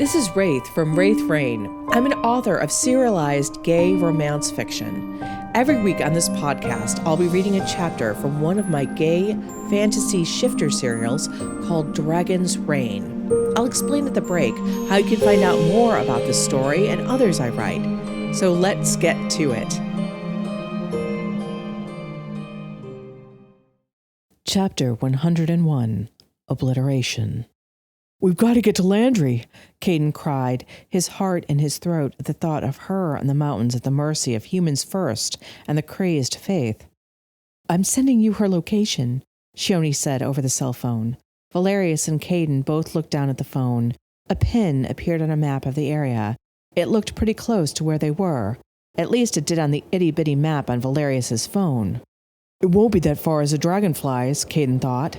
This is Raythe from Raythe Reign. I'm an author of serialized gay romance fiction. Every week on this podcast, I'll be reading a chapter from one of my gay fantasy shifter serials called Dragon's Reign. I'll explain at the break how you can find out more about this story and others I write. So let's get to it. Chapter 101, Obliteration. "We've got to get to Landry," Caden cried, his heart in his throat at the thought of her and the mountains at the mercy of humans first and the crazed Faith. "I'm sending you her location," Shioni said over the cell phone. Valerius and Caden both looked down at the phone. A pin appeared on a map of the area. It looked pretty close to where they were. At least it did on the itty-bitty map on Valerius's phone. "It won't be that far as a dragon flies," Caden thought.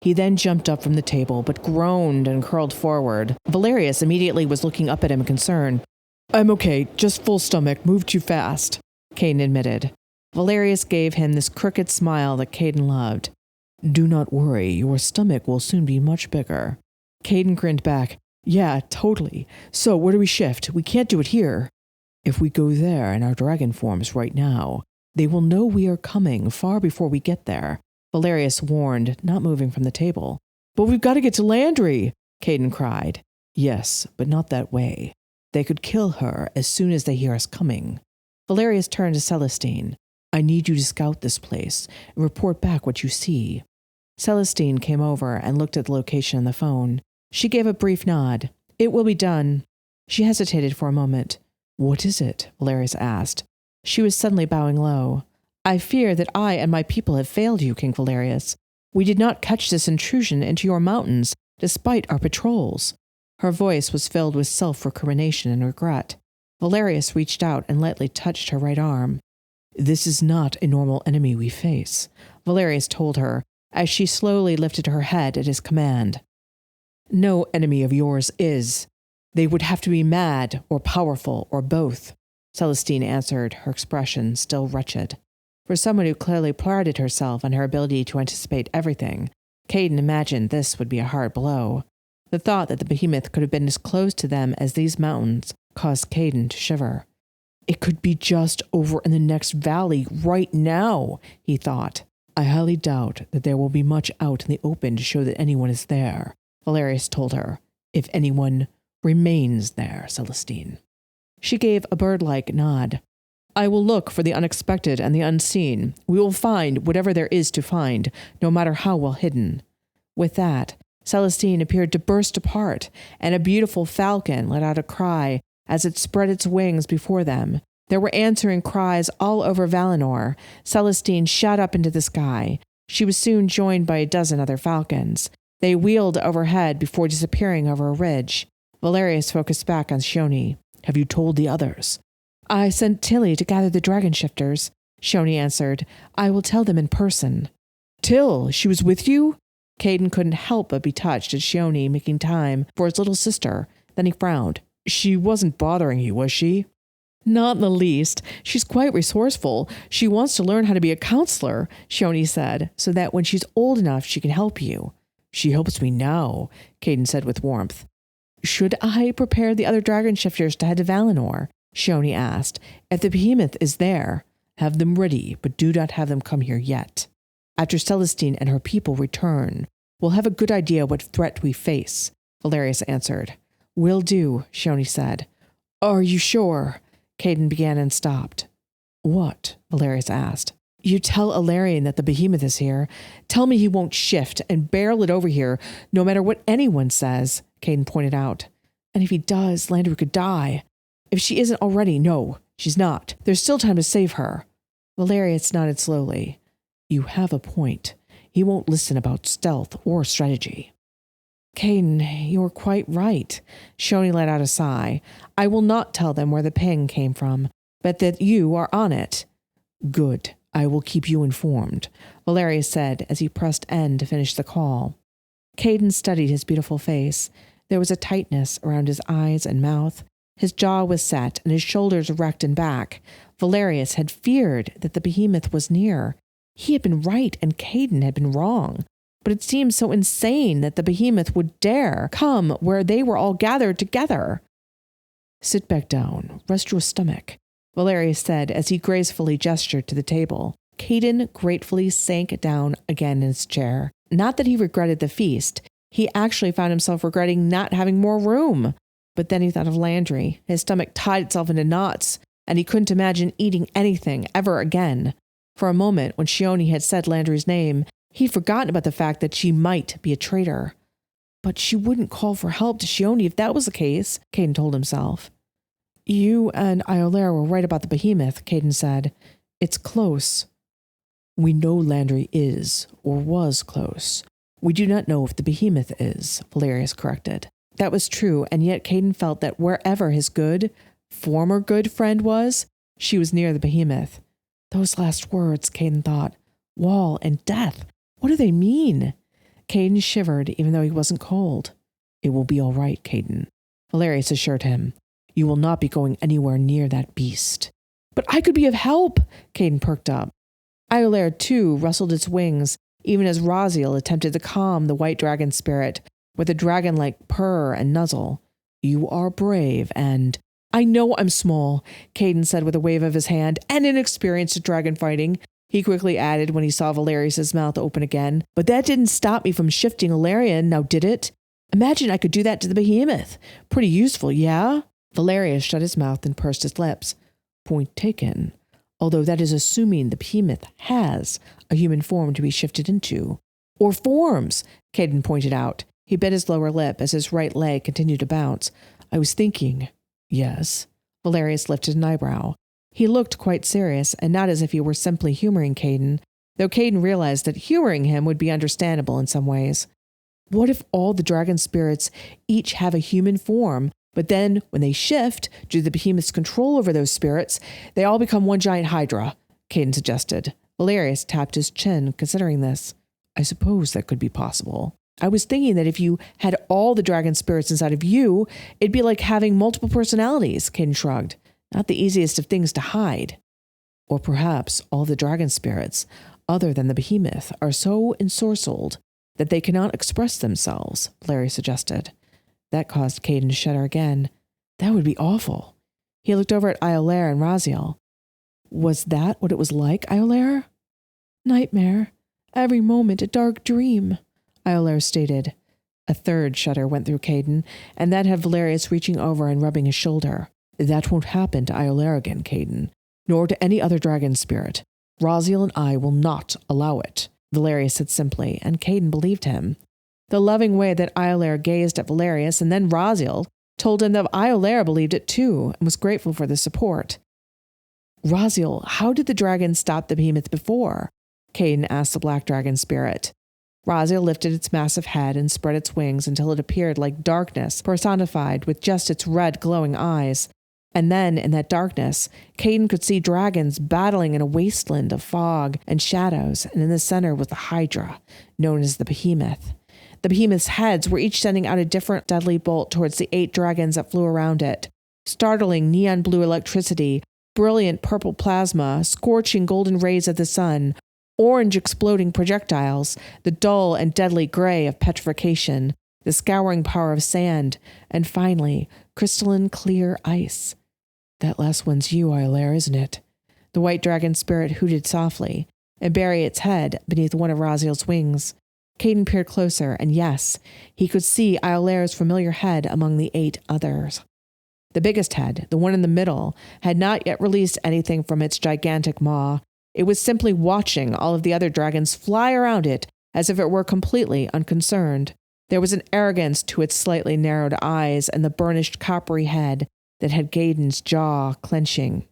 He then jumped up from the table, but groaned and curled forward. Valerius immediately was looking up at him in concern. "I'm okay, just full stomach, moved too fast," Caden admitted. Valerius gave him this crooked smile that Caden loved. "Do not worry, your stomach will soon be much bigger." Caden grinned back. "Yeah, totally. So where do we shift? We can't do it here." "If we go there in our dragon forms right now, they will know we are coming far before we get there," Valerius warned, not moving from the table. "But we've got to get to Landry," Caden cried. "Yes, but not that way. They could kill her as soon as they hear us coming." Valerius turned to Celestine. "I need you to scout this place and report back what you see." Celestine came over and looked at the location on the phone. She gave a brief nod. "It will be done." She hesitated for a moment. "What is it?" Valerius asked. She was suddenly bowing low. "I fear that I and my people have failed you, King Valerius. We did not catch this intrusion into your mountains, despite our patrols." Her voice was filled with self-recrimination and regret. Valerius reached out and lightly touched her right arm. "This is not a normal enemy we face," Valerius told her, as she slowly lifted her head at his command. "No enemy of yours is. They would have to be mad or powerful or both," Celestine answered, her expression still wretched. For someone who clearly prided herself on her ability to anticipate everything, Caden imagined this would be a hard blow. The thought that the Behemoth could have been as close to them as these mountains caused Caden to shiver. "It could be just over in the next valley right now," he thought. "I highly doubt that there will be much out in the open to show that anyone is there," Valerius told her. "If anyone remains there, Celestine." She gave a bird-like nod. "I will look for the unexpected and the unseen. We will find whatever there is to find, no matter how well hidden." With that, Celestine appeared to burst apart, and a beautiful falcon let out a cry as it spread its wings before them. There were answering cries all over Valinor. Celestine shot up into the sky. She was soon joined by a dozen other falcons. They wheeled overhead before disappearing over a ridge. Valerius focused back on Shioni. "Have you told the others?" "I sent Tilly to gather the dragon shifters," Shioni answered. "I will tell them in person." "Till, she was with you?" Caden couldn't help but be touched at Shioni making time for his little sister. Then he frowned. "She wasn't bothering you, was she?" "Not in the least. She's quite resourceful. She wants to learn how to be a counselor," Shioni said, "so that when she's old enough she can help you." "She helps me now," Caden said with warmth. "Should I prepare the other dragon shifters to head to Valinor?" Shioni asked. "If the Behemoth is there, have them ready, but do not have them come here yet. After Celestine and her people return, we'll have a good idea what threat we face," Valerius answered. "Will do," Shioni said. "Are you sure?" Caden began and stopped. "What?" Valerius asked. "You tell Alarion that the Behemoth is here. Tell me he won't shift and barrel it over here, no matter what anyone says," Caden pointed out. "And if he does, Landry could die. If she isn't already, no, she's not. There's still time to save her." Valerius nodded slowly. "You have a point. He won't listen about stealth or strategy." "Caden, you're quite right." Shioni let out a sigh. "I will not tell them where the ping came from, but that you are on it." "Good. I will keep you informed," Valerius said as he pressed end to finish the call. Caden studied his beautiful face. There was a tightness around his eyes and mouth. His jaw was set and his shoulders erect and back. Valerius had feared that the Behemoth was near. He had been right and Caden had been wrong. but it seemed so insane that the behemoth would dare come where they were all gathered together. Sit back down. Rest your stomach, Valerius said as he gracefully gestured to the table. Caden gratefully sank down again in his chair. Not that he regretted the feast. He actually found himself regretting not having more room. But then he thought of Landry. His stomach tied itself into knots, and he couldn't imagine eating anything ever again. For a moment, when Shioni had said Landry's name, he'd forgotten about the fact that she might be a traitor. But she wouldn't call for help to Shioni if that was the case, Caden told himself. You and Iolaire were right about the behemoth, Caden said. It's close. We know Landry is, or was, close. We do not know if the behemoth is, Valerius corrected. That was true, and yet Caden felt that wherever his former good friend was, she was near the behemoth. Those last words, Caden thought. Wall and death. What do they mean? Caden shivered, even though he wasn't cold. It will be all right, Caden, Valerius assured him. You will not be going anywhere near that beast. But I could be of help, Caden perked up. Iolaire, too, rustled its wings, even as Raziel attempted to calm the white dragon spirit with a dragon-like purr and nuzzle. You are brave and... I know I'm small, Caden said with a wave of his hand, and inexperienced at dragon fighting. He quickly added when he saw Valerius's mouth open again. But that didn't stop me from shifting Ilarion, now did it? Imagine I could do that to the behemoth. Pretty useful, yeah? Valerius shut his mouth and pursed his lips. Point taken. Although that is assuming the behemoth has a human form to be shifted into. Or forms, Caden pointed out. He bit his lower lip as his right leg continued to bounce. I was thinking... Yes. Valerius lifted an eyebrow. He looked quite serious, and not as if he were simply humoring Caden, though Caden realized that humoring him would be understandable in some ways. What if all the dragon spirits each have a human form, but then when they shift, due to the behemoth's control over those spirits, they all become one giant hydra? Caden suggested. Valerius tapped his chin, considering this. I suppose that could be possible. I was thinking that if you had all the dragon spirits inside of you, it'd be like having multiple personalities, Caden shrugged. Not the easiest of things to hide. Or perhaps all the dragon spirits, other than the behemoth, are so ensorcelled that they cannot express themselves, Larry suggested. That caused Caden to shudder again. That would be awful. He looked over at Iolaire and Raziel. Was that what it was like, Iolaire? Nightmare. Every moment a dark dream, Iolaire stated. A third shudder went through Caden, and that had Valerius reaching over and rubbing his shoulder. That won't happen to Iolaire again, Caden, nor to any other dragon spirit. Raziel and I will not allow it, Valerius said simply, and Caden believed him. The loving way that Iolaire gazed at Valerius and then Raziel told him that Iolaire believed it too and was grateful for the support. Raziel, how did the dragon stop the behemoth before? Caden asked the black dragon spirit. Raziel lifted its massive head and spread its wings until it appeared like darkness personified with just its red glowing eyes. And then, in that darkness, Caden could see dragons battling in a wasteland of fog and shadows, and in the center was the Hydra, known as the Behemoth. The Behemoth's heads were each sending out a different deadly bolt towards the 8 dragons that flew around it. Startling neon blue electricity, brilliant purple plasma, scorching golden rays of the sun, orange exploding projectiles, the dull and deadly gray of petrification, the scouring power of sand, and finally, crystalline clear ice. That last one's you, Iolaire, isn't it? The white dragon spirit hooted softly and buried its head beneath one of Raziel's wings. Caden peered closer, and yes, he could see Iolaire's familiar head among the 8 others. The biggest head, the one in the middle, had not yet released anything from its gigantic maw. It was simply watching all of the other dragons fly around it as if it were completely unconcerned. There was an arrogance to its slightly narrowed eyes and the burnished coppery head that had Caden's jaw clenching.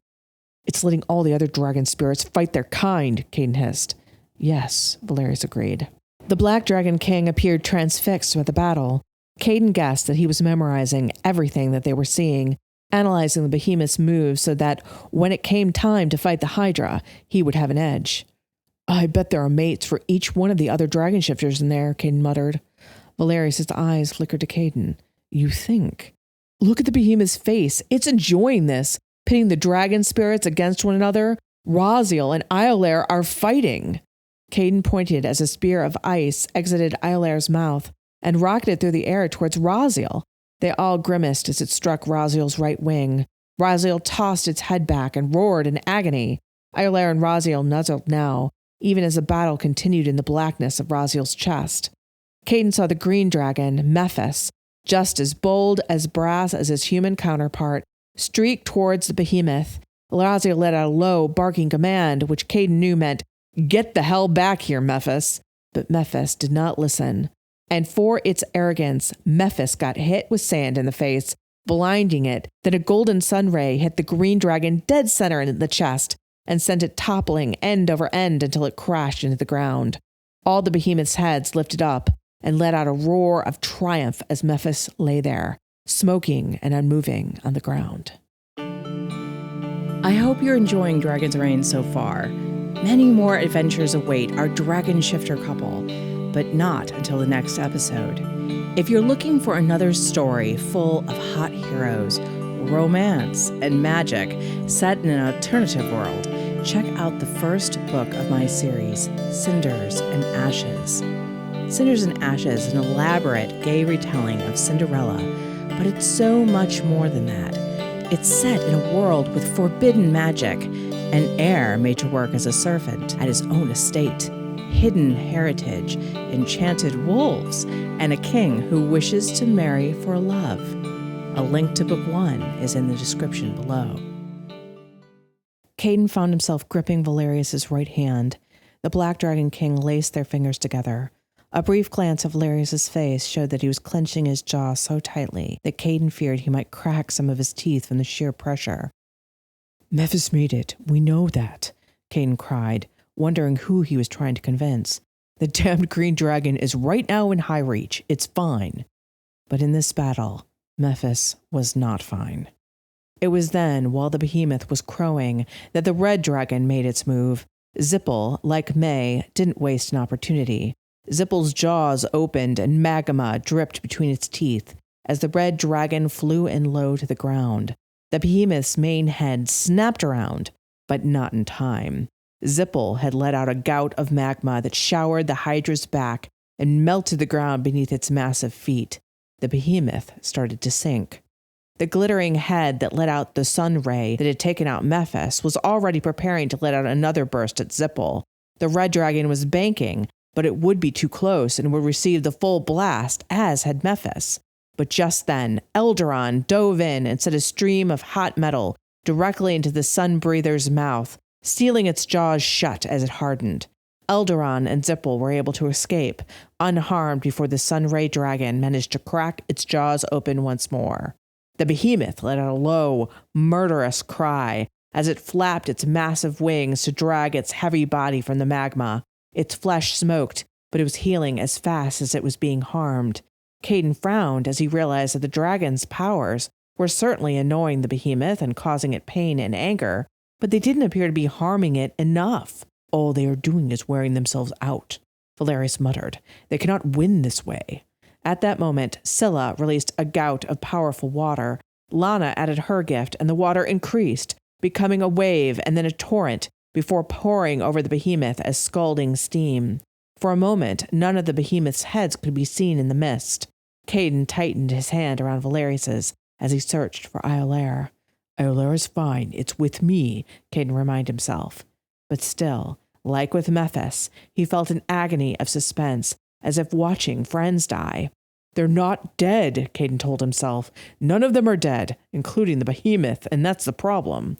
It's letting all the other dragon spirits fight their kind, Caden hissed. Yes, Valerius agreed. The Black Dragon King appeared transfixed with the battle. Caden guessed that he was memorizing everything that they were seeing, analyzing the behemoth's moves so that when it came time to fight the Hydra, he would have an edge. I bet there are mates for each one of the other dragon shifters in there, Caden muttered. Valerius's eyes flickered to Caden. You think? Look at the behemoth's face. It's enjoying this, pitting the dragon spirits against one another. Raziel and Iolaire are fighting. Caden pointed as a spear of ice exited Iolair's mouth and rocketed through the air towards Raziel. They all grimaced as it struck Raziel's right wing. Raziel tossed its head back and roared in agony. Iolair and Raziel nuzzled now, even as the battle continued in the blackness of Raziel's chest. Caden saw the green dragon, Mephis, just as bold as brass as his human counterpart, streak towards the behemoth. Raziel let out a low, barking command, which Caden knew meant, "Get the hell back here, Mephis." But Mephis did not listen. And for its arrogance, Mephis got hit with sand in the face, blinding it. Then a golden sun ray hit the green dragon dead center in the chest and sent it toppling end over end until it crashed into the ground. All the behemoth's heads lifted up and let out a roar of triumph as Mephis lay there, smoking and unmoving on the ground. I hope you're enjoying Dragon's Reign so far. Many more adventures await our dragon shifter couple, but not until the next episode. If you're looking for another story full of hot heroes, romance, and magic set in an alternative world, check out the first book of my series, Cinders and Ashes. Cinders and Ashes is an elaborate gay retelling of Cinderella, but it's so much more than that. It's set in a world with forbidden magic, an heir made to work as a servant at his own estate, hidden heritage, enchanted wolves, and a king who wishes to marry for love. A link to book 1 is in the description below. Caden found himself gripping Valerius's right hand. The Black Dragon King laced their fingers together. A brief glance of Valerius's face showed that he was clenching his jaw so tightly that Caden feared he might crack some of his teeth from the sheer pressure. "Mephis made it. We know that," Caden cried, wondering who he was trying to convince. "The damned green dragon is right now in high reach. It's fine." But in this battle, Mephis was not fine. It was then, while the behemoth was crowing, that the red dragon made its move. Zippel, like May, didn't waste an opportunity. Zippel's jaws opened and magma dripped between its teeth as the red dragon flew in low to the ground. The behemoth's main head snapped around, but not in time. Zippel had let out a gout of magma that showered the Hydra's back and melted the ground beneath its massive feet. The behemoth started to sink. The glittering head that let out the sun ray that had taken out Mephis was already preparing to let out another burst at Zippel. The red dragon was banking, but it would be too close and would receive the full blast, as had Mephis. But just then, Eldaron dove in and sent a stream of hot metal directly into the sun breather's mouth, sealing its jaws shut as it hardened. Eldaron and Zippel were able to escape, unharmed before the Sunray dragon managed to crack its jaws open once more. The behemoth let out a low, murderous cry as it flapped its massive wings to drag its heavy body from the magma. Its flesh smoked, but it was healing as fast as it was being harmed. Caden frowned as he realized that the dragon's powers were certainly annoying the behemoth and causing it pain and anger, but they didn't appear to be harming it enough. "All they are doing is wearing themselves out," Valerius muttered. "They cannot win this way." At that moment, Scylla released a gout of powerful water. Lana added her gift, and the water increased, becoming a wave and then a torrent, before pouring over the behemoth as scalding steam. For a moment, none of the behemoth's heads could be seen in the mist. Caden tightened his hand around Valerius's as he searched for Iolair. "Iolair is fine. It's with me," Caden reminded himself. But still, like with Mephis, he felt an agony of suspense, as if watching friends die. "They're not dead," Caden told himself. "None of them are dead, including the behemoth, and that's the problem."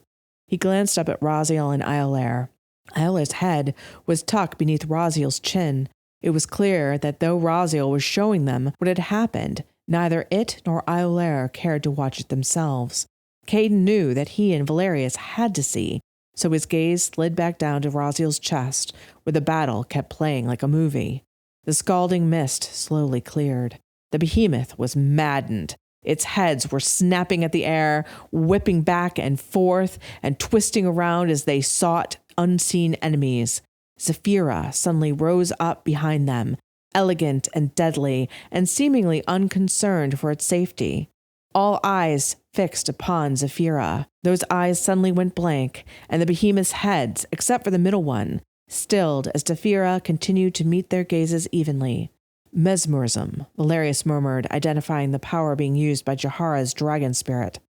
He glanced up at Raziel and Iolair. Iolair's head was tucked beneath Raziel's chin. It was clear that though Raziel was showing them what had happened, neither it nor Iolair cared to watch it themselves. Caden knew that he and Valerius had to see, so his gaze slid back down to Raziel's chest, where the battle kept playing like a movie. The scalding mist slowly cleared. The behemoth was maddened. Its heads were snapping at the air, whipping back and forth, and twisting around as they sought unseen enemies. Zephyra suddenly rose up behind them, elegant and deadly, and seemingly unconcerned for its safety. All eyes fixed upon Zephyra. Those eyes suddenly went blank, and the behemoth's heads, except for the middle one, stilled as Saphira continued to meet their gazes evenly. Mesmerism, Valerius murmured, identifying the power being used by Jahara's dragon spirit.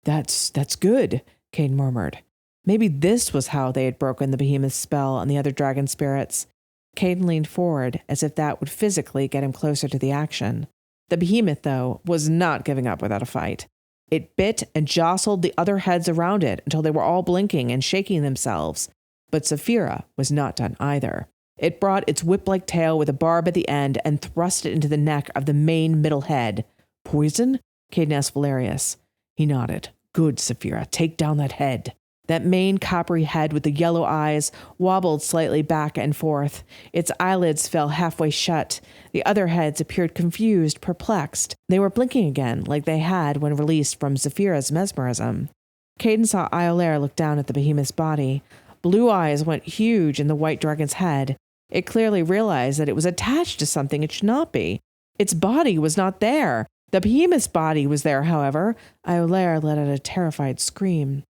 That's good, Caden murmured. Maybe this was how they had broken the behemoth's spell on the other dragon spirits. Caden leaned forward, as if that would physically get him closer to the action. The behemoth, though, was not giving up without a fight. It bit and jostled the other heads around it until they were all blinking and shaking themselves. But Saphira was not done either. It brought its whip-like tail with a barb at the end and thrust it into the neck of the main middle head. Poison? Caden asked Valerius. He nodded. Good, Saphira. Take down that head. That main coppery head with the yellow eyes wobbled slightly back and forth. Its eyelids fell halfway shut. The other heads appeared confused, perplexed. They were blinking again, like they had when released from Saphira's mesmerism. Caden saw Iolaire look down at the behemoth's body. Blue eyes went huge in the white dragon's head. It clearly realized that it was attached to something it should not be. Its body was not there. The behemoth's body was there, however. Iolaire let out a terrified scream.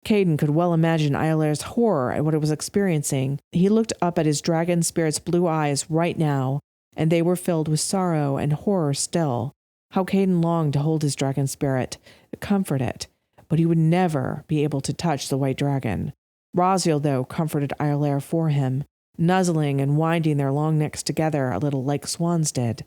Caden could well imagine Iolaire's horror at what it was experiencing. He looked up at his dragon spirit's blue eyes right now, and they were filled with sorrow and horror still. How Caden longed to hold his dragon spirit, to comfort it, but he would never be able to touch the white dragon. Raziel, though, comforted Iolaire for him, nuzzling and winding their long necks together a little like swans did.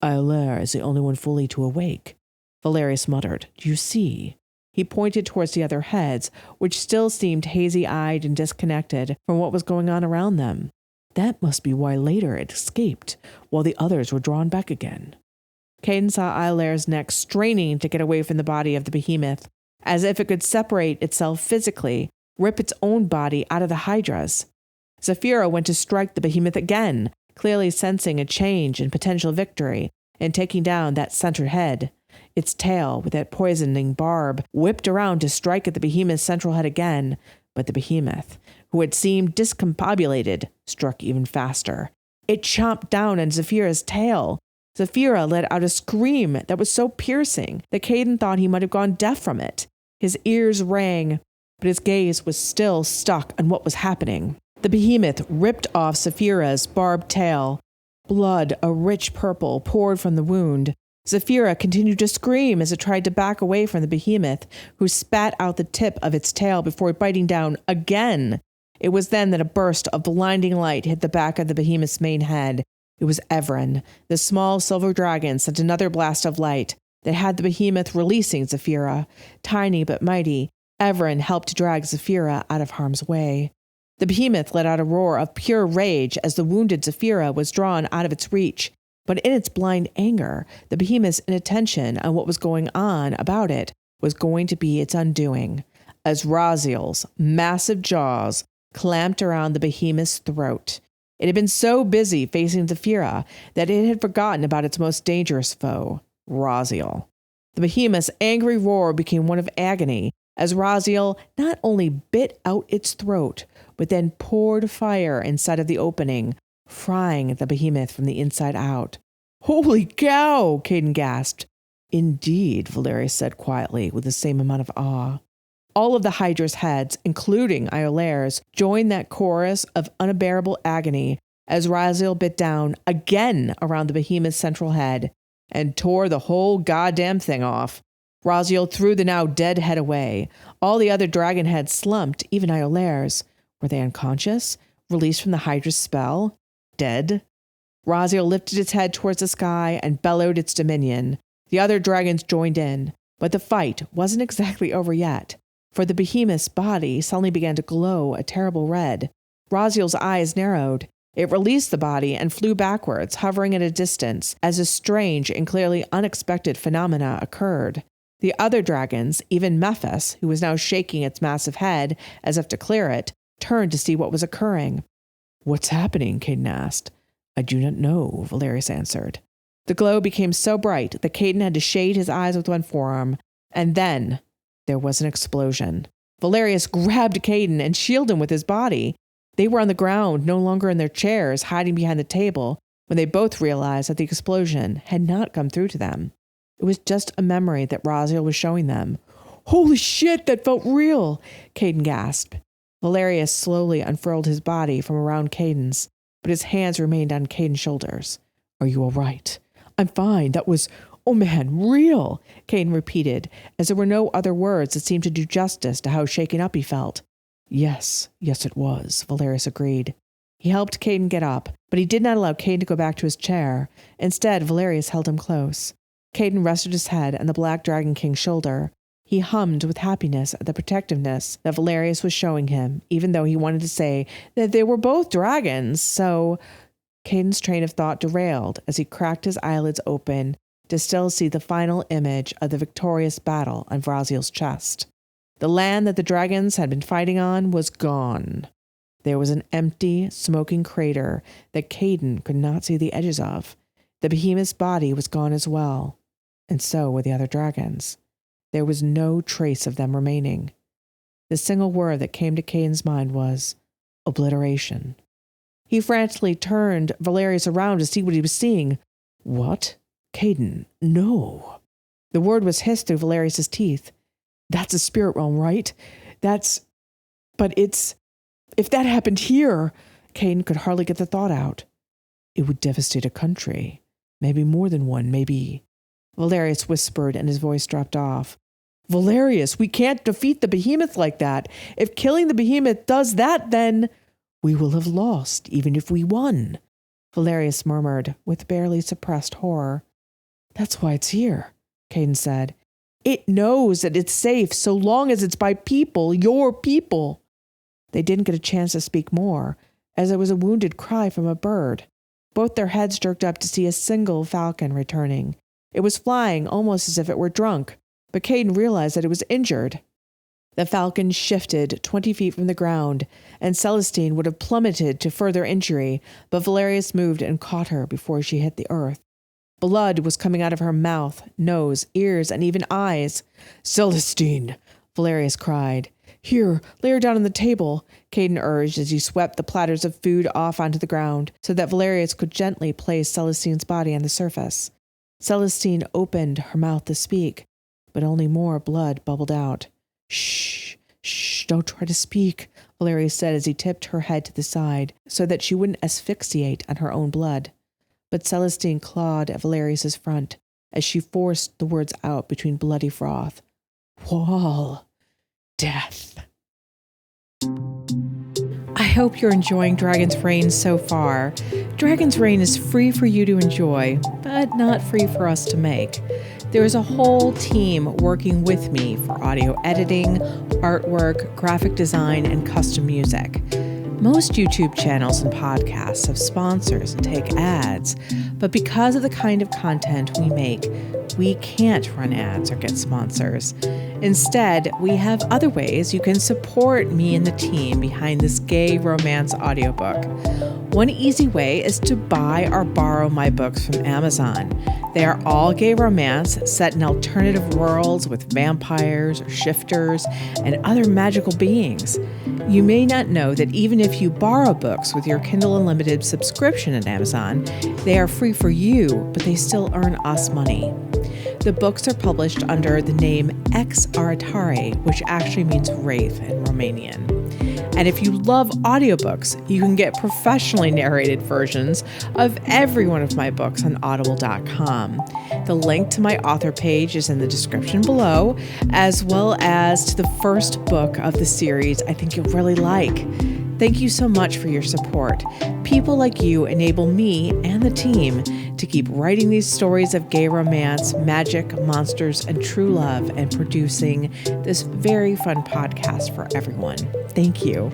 Iolaire is the only one fully to awake, Valerius muttered. Do you see? He pointed towards the other heads, which still seemed hazy-eyed and disconnected from what was going on around them. That must be why later it escaped, while the others were drawn back again. Caden saw Iolaire's neck straining to get away from the body of the behemoth, as if it could separate itself physically, rip its own body out of the Hydra's. Saphira went to strike the behemoth again, clearly sensing a change and potential victory, and taking down that center head. Its tail, with that poisoning barb, whipped around to strike at the behemoth's central head again, but the behemoth, who had seemed discombobulated, struck even faster. It chomped down on Saphira's tail. Saphira let out a scream that was so piercing that Caden thought he might have gone deaf from it. His ears rang, but his gaze was still stuck on what was happening. The behemoth ripped off Saphira's barbed tail. Blood, a rich purple, poured from the wound. Saphira continued to scream as it tried to back away from the behemoth, who spat out the tip of its tail before biting down again. It was then that a burst of blinding light hit the back of the behemoth's main head. It was Everin. The small silver dragon sent another blast of light that had the behemoth releasing Saphira. Tiny but mighty, Everin helped to drag Saphira out of harm's way. The behemoth let out a roar of pure rage as the wounded Saphira was drawn out of its reach. But in its blind anger, the behemoth's inattention on what was going on about it was going to be its undoing, as Raziel's massive jaws clamped around the behemoth's throat. It had been so busy facing Saphira that it had forgotten about its most dangerous foe, Raziel. The behemoth's angry roar became one of agony as Raziel not only bit out its throat, but then poured fire inside of the opening, frying the behemoth from the inside out. Holy cow, Caden gasped. Indeed, Valerius said quietly with the same amount of awe. All of the Hydra's heads, including Iolaire's, joined that chorus of unbearable agony as Raziel bit down again around the behemoth's central head and tore the whole goddamn thing off. Raziel threw the now dead head away. All the other dragon heads slumped, even Iolaire's. Were they unconscious? Released from the Hydra's spell? Dead? Raziel lifted its head towards the sky and bellowed its dominion. The other dragons joined in, but the fight wasn't exactly over yet, for the behemoth's body suddenly began to glow a terrible red. Raziel's eyes narrowed. It released the body and flew backwards, hovering at a distance, as a strange and clearly unexpected phenomena occurred. The other dragons, even Mephis, who was now shaking its massive head as if to clear it, turned to see what was occurring. What's happening? Caden asked. I do not know, Valerius answered. The glow became so bright that Caden had to shade his eyes with one forearm, and then there was an explosion. Valerius grabbed Caden and shielded him with his body. They were on the ground, no longer in their chairs, hiding behind the table, when they both realized that the explosion had not come through to them. It was just a memory that Raziel was showing them. Holy shit, that felt real, Caden gasped. Valerius slowly unfurled his body from around Caden's, but his hands remained on Caden's shoulders. Are you all right? I'm fine. That was, oh man, real, Caden repeated, as there were no other words that seemed to do justice to how shaken up he felt. Yes, it was, Valerius agreed. He helped Caden get up, but he did not allow Caden to go back to his chair. Instead, Valerius held him close. Caden rested his head on the Black Dragon King's shoulder. He hummed with happiness at the protectiveness that Valerius was showing him, even though he wanted to say that they were both dragons. So Caden's train of thought derailed as he cracked his eyelids open to still see the final image of the victorious battle on Raziel's chest. The land that the dragons had been fighting on was gone. There was an empty, smoking crater that Caden could not see the edges of. The behemoth's body was gone as well, and so were the other dragons. There was no trace of them remaining. The single word that came to Caden's mind was obliteration. He frantically turned Valerius around to see what he was seeing. What? Caden, no. The word was hissed through Valerius's teeth. That's a spirit realm, right? If that happened here, Caden could hardly get the thought out. It would devastate a country. Maybe more than one, maybe. Valerius whispered and his voice dropped off. Valerius, we can't defeat the behemoth like that. If killing the behemoth does that, then we will have lost, even if we won. Valerius murmured with barely suppressed horror. That's why it's here, Caden said. It knows that it's safe so long as it's by people, your people. They didn't get a chance to speak more, as there was a wounded cry from a bird. Both their heads jerked up to see a single falcon returning. It was flying almost as if it were drunk, but Caden realized that it was injured. The falcon shifted 20 feet from the ground, and Celestine would have plummeted to further injury, but Valerius moved and caught her before she hit the earth. Blood was coming out of her mouth, nose, ears, and even eyes. Celestine, Valerius cried. Here, lay her down on the table, Caden urged as he swept the platters of food off onto the ground so that Valerius could gently place Celestine's body on the surface. Celestine opened her mouth to speak, but only more blood bubbled out. Shh, don't try to speak, Valerius said as he tipped her head to the side so that she wouldn't asphyxiate on her own blood. But Celestine clawed at Valerius's front as she forced the words out between bloody froth. Wall. Death. I hope you're enjoying Dragon's Reign so far. Dragon's Reign is free for you to enjoy, but not free for us to make. There is a whole team working with me for audio editing, artwork, graphic design, and custom music. Most YouTube channels and podcasts have sponsors and take ads, but because of the kind of content we make, we can't run ads or get sponsors. Instead, we have other ways you can support me and the team behind this gay romance audiobook. One easy way is to buy or borrow my books from Amazon. They are all gay romance set in alternative worlds with vampires or shifters and other magical beings. You may not know that even if you borrow books with your Kindle Unlimited subscription at Amazon, they are free for you, but they still earn us money. The books are published under the name Ex Aratare, which actually means Raythe in Romanian. And if you love audiobooks, you can get professionally narrated versions of every one of my books on audible.com. The link to my author page is in the description below, as well as to the first book of the series I think you'll really like. Thank you so much for your support. People like you enable me and the team to keep writing these stories of gay romance, magic, monsters, and true love, and producing this very fun podcast for everyone. Thank you.